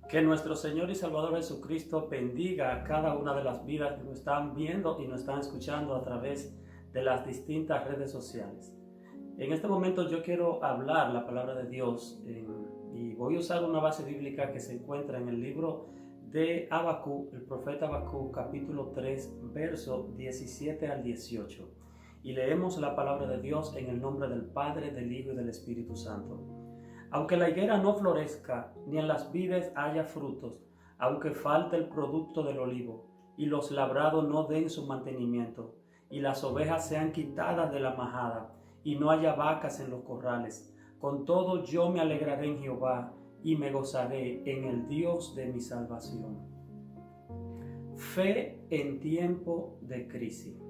Que nuestro Señor y Salvador Jesucristo bendiga a cada una de las vidas que nos están viendo y nos están escuchando a través de las distintas redes sociales. En este momento yo quiero hablar la palabra de Dios y voy a usar una base bíblica que se encuentra en el libro de Habacuc, el profeta Habacuc, capítulo 3, verso 17 al 18. Y leemos la palabra de Dios en el nombre del Padre, del Hijo y del Espíritu Santo. Aunque la higuera no florezca, ni en las vides haya frutos, aunque falte el producto del olivo, y los labrados no den su mantenimiento, y las ovejas sean quitadas de la majada, y no haya vacas en los corrales, con todo yo me alegraré en Jehová, y me gozaré en el Dios de mi salvación. Fe en tiempo de crisis.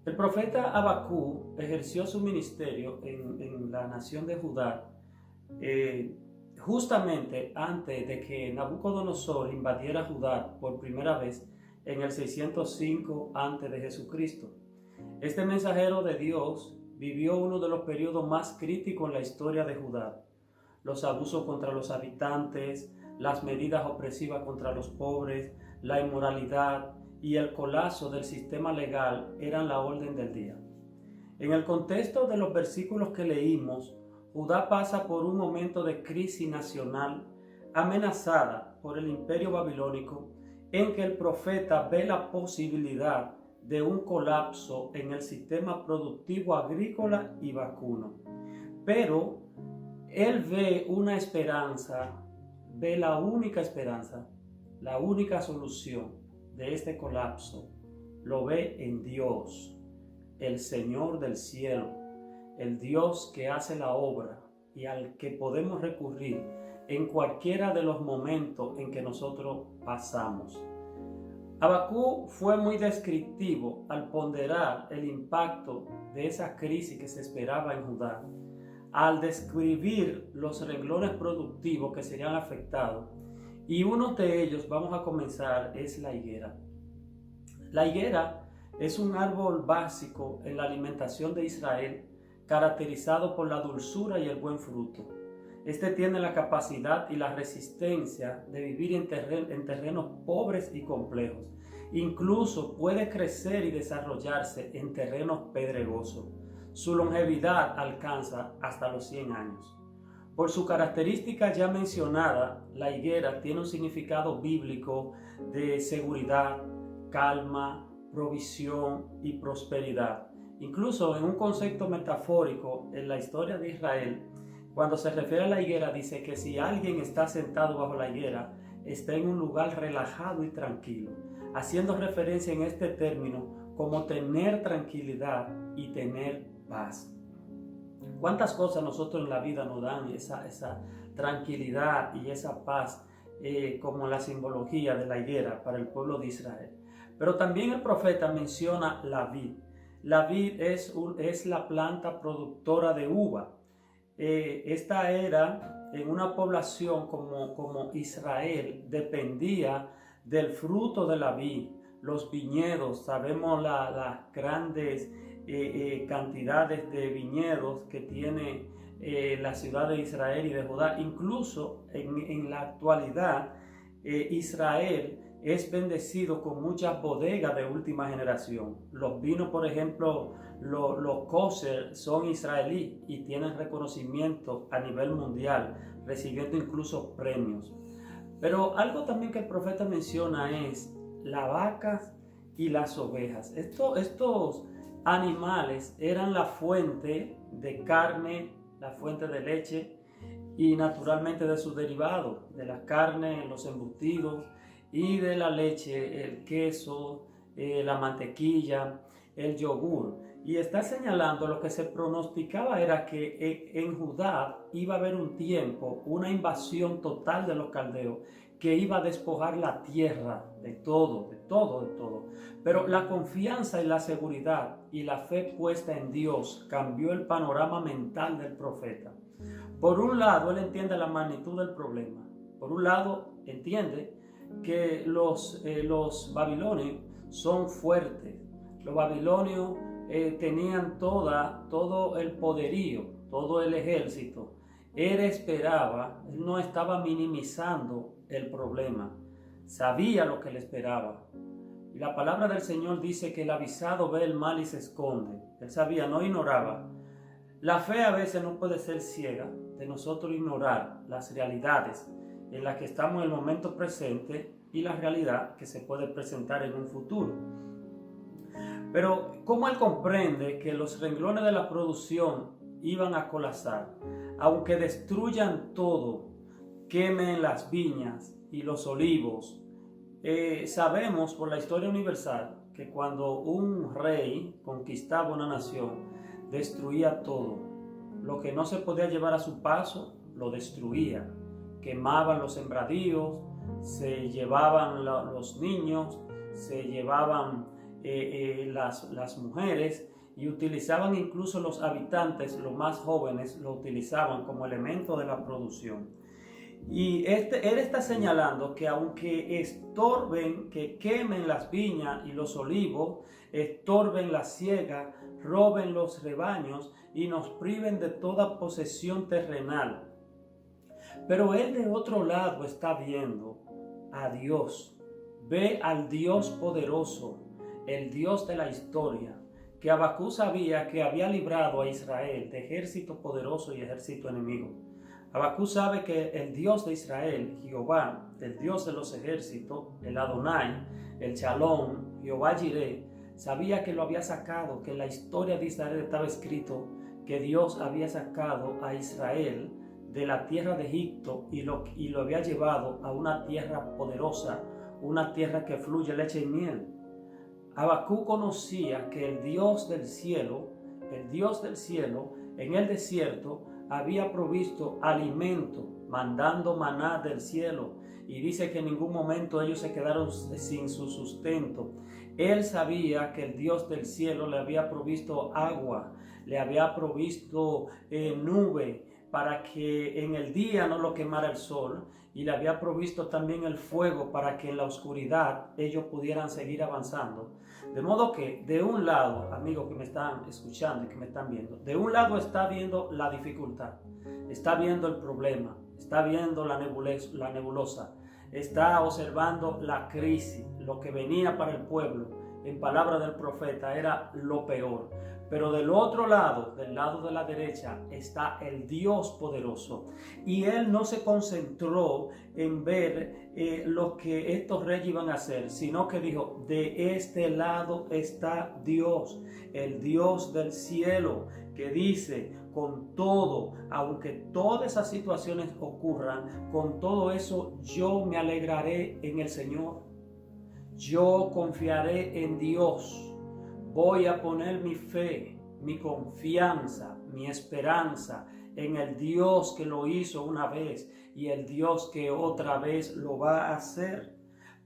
El profeta Habacuc ejerció su ministerio en la nación de Judá justamente antes de que Nabucodonosor invadiera Judá por primera vez en el 605 antes de Jesucristo. Este mensajero de Dios vivió uno de los periodos más críticos en la historia de Judá. Los abusos contra los habitantes, las medidas opresivas contra los pobres, la inmoralidad y el colapso del sistema legal eran la orden del día. En el contexto de los versículos que leímos, Judá pasa por un momento de crisis nacional amenazada por el imperio babilónico, en que el profeta ve la posibilidad de un colapso en el sistema productivo agrícola y vacuno. Pero él ve una esperanza, ve la única esperanza, la única solución de este colapso, lo ve en Dios, el Señor del cielo, el Dios que hace la obra y al que podemos recurrir en cualquiera de los momentos en que nosotros pasamos. Habacuc fue muy descriptivo al ponderar el impacto de esa crisis que se esperaba en Judá, al describir los renglones productivos que serían afectados, y uno de ellos, vamos a comenzar, es la higuera. La higuera es un árbol básico en la alimentación de Israel, caracterizado por la dulzura y el buen fruto. Este tiene la capacidad y la resistencia de vivir en terrenos pobres y complejos. Incluso puede crecer y desarrollarse en terrenos pedregosos. Su longevidad alcanza hasta los 100 años. Por su característica ya mencionada, la higuera tiene un significado bíblico de seguridad, calma, provisión y prosperidad. Incluso en un concepto metafórico en la historia de Israel, cuando se refiere a la higuera, dice que si alguien está sentado bajo la higuera, está en un lugar relajado y tranquilo, haciendo referencia en este término como tener tranquilidad y tener paz. ¿Cuántas cosas nosotros en la vida nos dan esa tranquilidad y esa paz, como la simbología de la higuera para el pueblo de Israel? Pero también el profeta menciona la vid. La vid es la planta productora de uva. Esta era en una población como Israel, dependía del fruto de la vid. Los viñedos, sabemos las grandes cantidades de viñedos que tiene la ciudad de Israel y de Judá. Incluso en la actualidad, Israel es bendecido con muchas bodegas de última generación. Los vinos, por ejemplo, los kosher son israelíes y tienen reconocimiento a nivel mundial, recibiendo incluso premios. Pero algo también que el profeta menciona es las vacas y las ovejas. Estos animales eran la fuente de carne, la fuente de leche y naturalmente de sus derivados, de la carne, los embutidos, y de la leche, el queso, la mantequilla, el yogur. Y está señalando lo que se pronosticaba era que en Judá iba a haber un tiempo, una invasión total de los caldeos, que iba a despojar la tierra de todo. Pero la confianza y la seguridad y la fe puesta en Dios cambió el panorama mental del profeta. Por un lado, él entiende la magnitud del problema. Por un lado, entiende que los babilonios son fuertes. Los babilonios tenían todo el poderío, todo el ejército, él no estaba minimizando el problema, sabía lo que le esperaba. Y la palabra del Señor dice que el avisado ve el mal y se esconde. Él sabía, no ignoraba. La fe a veces no puede ser ciega de nosotros ignorar las realidades en las que estamos en el momento presente y la realidad que se puede presentar en un futuro. Pero ¿cómo él comprende que los renglones de la producción iban a colapsar? Aunque destruyan todo, quemen las viñas y los olivos. Sabemos por la historia universal que cuando un rey conquistaba una nación, destruía todo. Lo que no se podía llevar a su paso, lo destruía. Quemaban los sembradíos, se llevaban los niños, se llevaban las mujeres y utilizaban incluso los habitantes, los más jóvenes, lo utilizaban como elemento de la producción. Y él está señalando que aunque estorben, que quemen las viñas y los olivos, estorben la siega, roben los rebaños y nos priven de toda posesión terrenal. Pero él de otro lado está viendo a Dios, ve al Dios poderoso, el Dios de la historia, que Habacuc sabía que había librado a Israel de ejército poderoso y ejército enemigo. Habacuc sabe que el Dios de Israel, Jehová, el Dios de los ejércitos, el Adonai, el Shalom, Jehová Jireh, sabía que lo había sacado, que en la historia de Israel estaba escrito que Dios había sacado a Israel de la tierra de Egipto y lo había llevado a una tierra poderosa, una tierra que fluye leche y miel. Habacuc conocía que el Dios del cielo, en el desierto, había provisto alimento, mandando maná del cielo, y dice que en ningún momento ellos se quedaron sin su sustento. Él sabía que el Dios del cielo le había provisto agua, le había provisto nube para que en el día no lo quemara el sol, y le había provisto también el fuego para que en la oscuridad ellos pudieran seguir avanzando. De modo que de un lado, amigos que me están escuchando y que me están viendo, de un lado está viendo la dificultad, está viendo el problema, está viendo la nebulosa, está observando la crisis, lo que venía para el pueblo. En palabra del profeta era lo peor. Pero del otro lado, del lado de la derecha, está el Dios poderoso. Y él no se concentró en ver lo que estos reyes iban a hacer, sino que dijo, de este lado está Dios, el Dios del cielo, que dice, con todo, aunque todas esas situaciones ocurran, con todo eso yo me alegraré en el Señor. Yo confiaré en Dios. Voy a poner mi fe, mi confianza, mi esperanza en el Dios que lo hizo una vez y el Dios que otra vez lo va a hacer.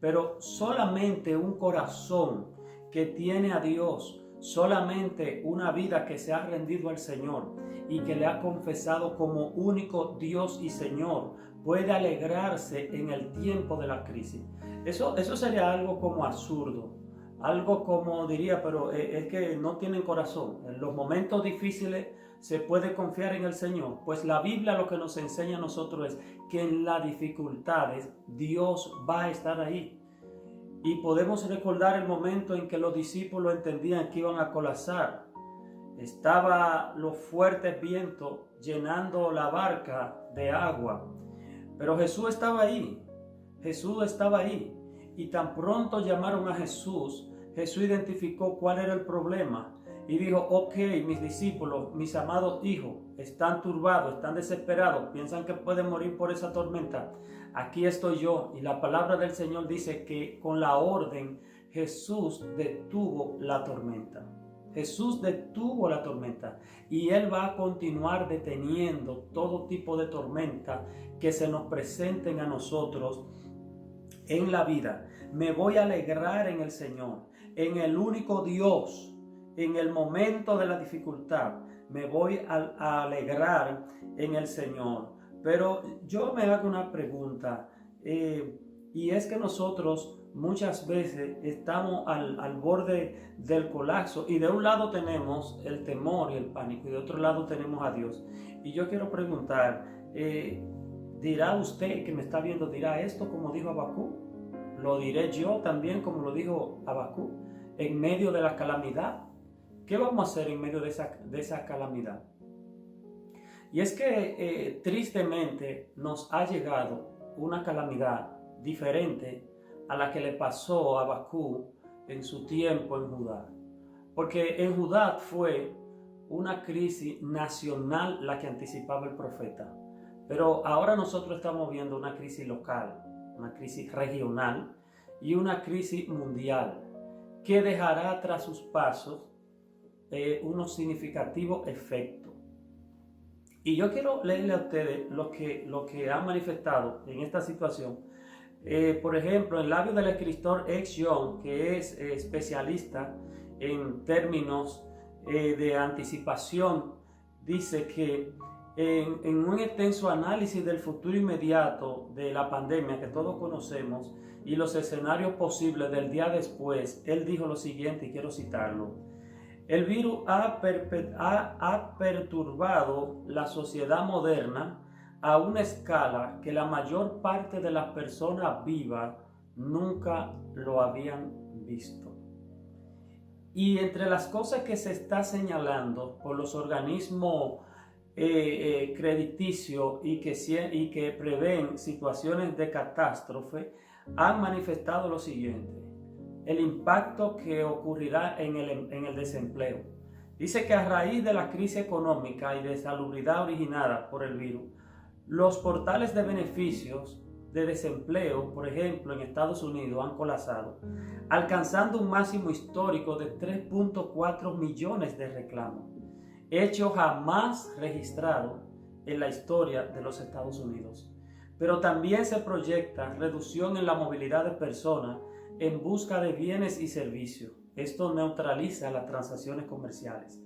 Pero solamente un corazón que tiene a Dios, solamente una vida que se ha rendido al Señor y que le ha confesado como único Dios y Señor, puede alegrarse en el tiempo de la crisis. Eso sería algo como absurdo. Algo como diría, pero es que no tienen corazón. En los momentos difíciles se puede confiar en el Señor. Pues la Biblia lo que nos enseña a nosotros es que en las dificultades Dios va a estar ahí. Y podemos recordar el momento en que los discípulos entendían que iban a colapsar. Estaba los fuertes vientos llenando la barca de agua. Pero Jesús estaba ahí. Jesús estaba ahí. Y tan pronto llamaron a Jesús, Jesús identificó cuál era el problema y dijo, ok, mis discípulos, mis amados hijos, están turbados, están desesperados, piensan que pueden morir por esa tormenta. Aquí estoy yo. Y la palabra del Señor dice que con la orden Jesús detuvo la tormenta. Jesús detuvo la tormenta y Él va a continuar deteniendo todo tipo de tormenta que se nos presenten a nosotros en la vida. Me voy a alegrar en el Señor, en el único Dios, en el momento de la dificultad. Me voy a alegrar en el Señor. Pero yo me hago una pregunta, y es que nosotros muchas veces estamos al borde del colapso y de un lado tenemos el temor y el pánico y de otro lado tenemos a Dios. Y yo quiero preguntar, Dirá usted que me está viendo, dirá esto como dijo Habacuc. Lo diré yo también como lo dijo Habacuc. En medio de la calamidad, ¿qué vamos a hacer en medio de esa calamidad? Y es que tristemente nos ha llegado una calamidad diferente a la que le pasó a Habacuc en su tiempo en Judá. Porque en Judá fue una crisis nacional la que anticipaba el profeta. Pero ahora nosotros estamos viendo una crisis local, una crisis regional y una crisis mundial que dejará tras sus pasos unos significativos efectos. Y yo quiero leerle a ustedes lo que ha manifestado en esta situación. Por ejemplo, en labios del escritor X. Young, que es especialista en términos de anticipación, dice que en un extenso análisis del futuro inmediato de la pandemia que todos conocemos y los escenarios posibles del día después, él dijo lo siguiente, y quiero citarlo: el virus ha perturbado la sociedad moderna a una escala que la mayor parte de las personas vivas nunca lo habían visto. Y entre las cosas que se está señalando por los organismos crediticios y que prevén situaciones de catástrofe, han manifestado lo siguiente: el impacto que ocurrirá en el desempleo. Dice que a raíz de la crisis económica y de salubridad originada por el virus, los portales de beneficios de desempleo, por ejemplo en Estados Unidos, han colapsado, alcanzando un máximo histórico de 3.4 millones de reclamos, hecho jamás registrado en la historia de los Estados Unidos. Pero también se proyecta reducción en la movilidad de personas en busca de bienes y servicios. Esto neutraliza las transacciones comerciales.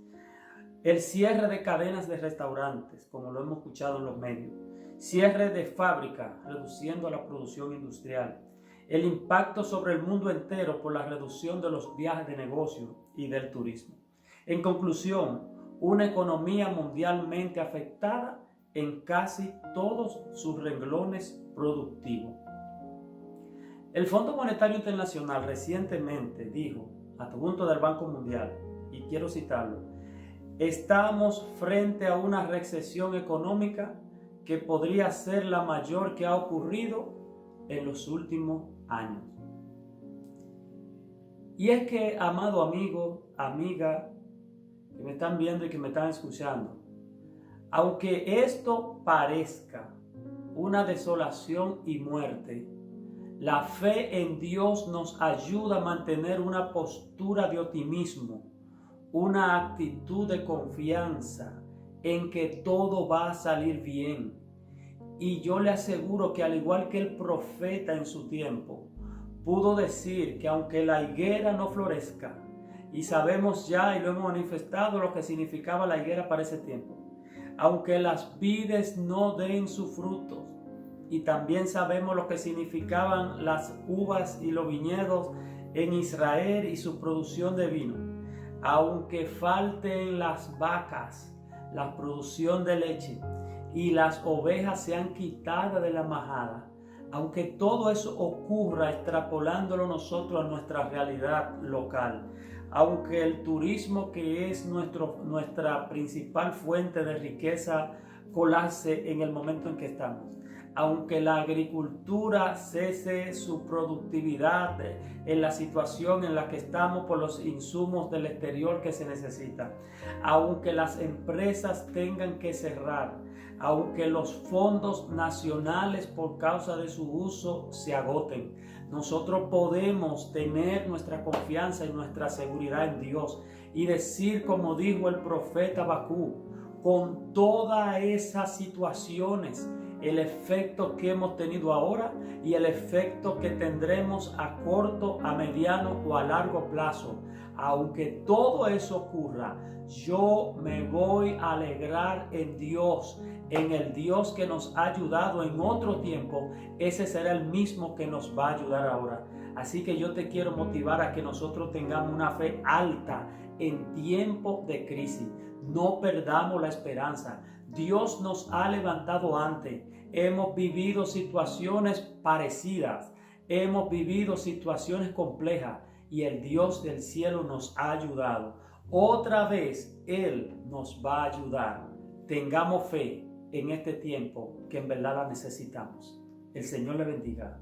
El cierre de cadenas de restaurantes, como lo hemos escuchado en los medios. Cierre de fábricas, reduciendo la producción industrial. El impacto sobre el mundo entero por la reducción de los viajes de negocio y del turismo. En conclusión, una economía mundialmente afectada en casi todos sus renglones productivos. El Fondo Monetario Internacional recientemente dijo, adjunto del Banco Mundial, y quiero citarlo: estamos frente a una recesión económica que podría ser la mayor que ha ocurrido en los últimos años. Y es que, amado amigo, amiga, que me están viendo y que me están escuchando, aunque esto parezca una desolación y muerte, la fe en Dios nos ayuda a mantener una postura de optimismo, una actitud de confianza en que todo va a salir bien. Y yo le aseguro que, al igual que el profeta en su tiempo pudo decir que aunque la higuera no florezca, y sabemos ya y lo hemos manifestado lo que significaba la higuera para ese tiempo, aunque las vides no den sus frutos, y también sabemos lo que significaban las uvas y los viñedos en Israel y su producción de vino, aunque falten las vacas, la producción de leche, y las ovejas sean quitadas de la majada, aunque todo eso ocurra extrapolándolo nosotros a nuestra realidad local, aunque el turismo, que es nuestra principal fuente de riqueza, colapse en el momento en que estamos, aunque la agricultura cese su productividad en la situación en la que estamos por los insumos del exterior que se necesitan, aunque las empresas tengan que cerrar, aunque los fondos nacionales por causa de su uso se agoten, nosotros podemos tener nuestra confianza y nuestra seguridad en Dios y decir, como dijo el profeta Habacuc: con todas esas situaciones, el efecto que hemos tenido ahora y el efecto que tendremos a corto, a mediano o a largo plazo, aunque todo eso ocurra, yo me voy a alegrar en Dios, en el Dios que nos ha ayudado en otro tiempo. Ese será el mismo que nos va a ayudar ahora. Así que yo te quiero motivar a que nosotros tengamos una fe alta en tiempo de crisis. No perdamos la esperanza. Dios nos ha levantado antes. Hemos vivido situaciones parecidas. Hemos vivido situaciones complejas y el Dios del cielo nos ha ayudado. Otra vez Él nos va a ayudar. Tengamos fe en este tiempo que en verdad la necesitamos. El Señor le bendiga.